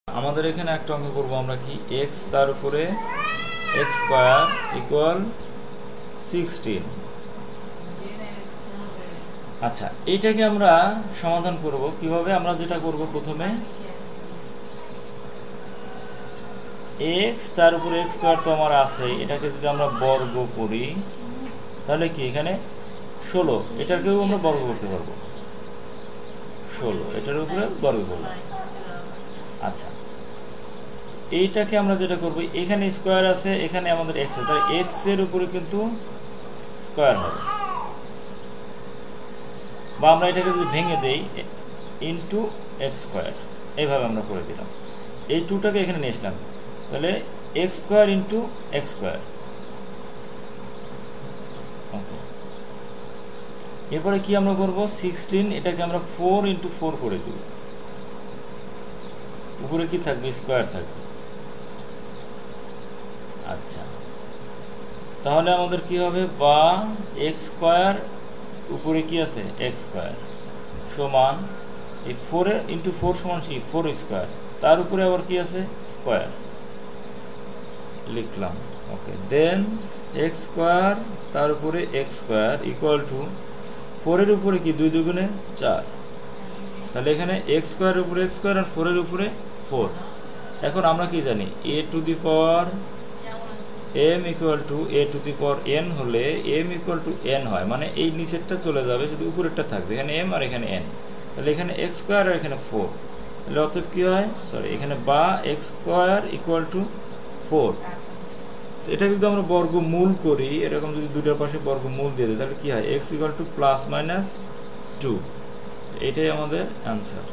আমাদের এখানে একটা অঙ্ক করব আমরা কি x তার উপরে x স্কয়ার ইকুয়াল 16। আচ্ছা, এইটাকে আমরা সমাধান করব কিভাবে? আমরা যেটা করব প্রথমে x তার উপরে x স্কয়ার তো আমার আছে, এটাকে যদি আমরা বর্গ করি তাহলে কি এখানে 16, এটাকেও আমরা বর্গ করতে পারবো। 16 এটার উপরে বর্গ করব। আচ্ছা, এইটাকে আমরা যেটা করব, এখানে স্কয়ার আছে, এখানে আমাদের x আছে, তাহলে x এর উপরে কিন্তু স্কয়ার হবে, বা আমরা এটাকে যদি ভেঙে দেই ইনটু এক্স স্কয়ার, এইভাবে আমরা করে দিলাম। এই টুটাকে এখানে নিয়ে আসলাম, তাহলে x square into x square. Okay, এরপরে কি আমরা করব? 16 এটাকে আমরা 4 ইন্টু 4 করে দিব, উপরে কি থাকবে? স্কয়ার থাকবে। আচ্ছা, তাহলে আমাদের কি হবে? বা এক্স স্কয়ার উপরে কি আছে? এক্স স্কয়ার সমান এই 4 ইন্টু 4 সমান কি? 4 স্কয়ার, তার উপরে আবার কি আছে? স্কয়ার লিখলাম। ওকে, দেন এক্স স্কয়ার তার উপরে এক্স স্কয়ার ইকুয়াল টু 4 এর উপরে কি? 2 দুগুণে 4, তাহলে এখানে এক্স স্কয়ারের উপরে এক্স স্কয়ার আর 4 এর উপরে 4। এখন আমরা কি জানি? a to the power m equal to a to the power n হলে m ইকুয়াল টু n হয়, মানে এই নিচেরটা চলে যাবে, শুধু উপরেরটা থাকবে, এখানে m আর এখানে n। তাহলে এখানে এক্স স্কয়ার আর এখানে 4, তাহলে অতএব কি হয়? সরি, এখানে বা এক্স স্কয়ার ইকুয়াল টু 4। তো এটা যদি আমরা বর্গমূল করি, এরকম যদি দুটার পাশে বর্গমূল দিয়ে দিই, তাহলে কি হয়? x equal to plus minus 2। এটাই আমাদের অ্যান্সার।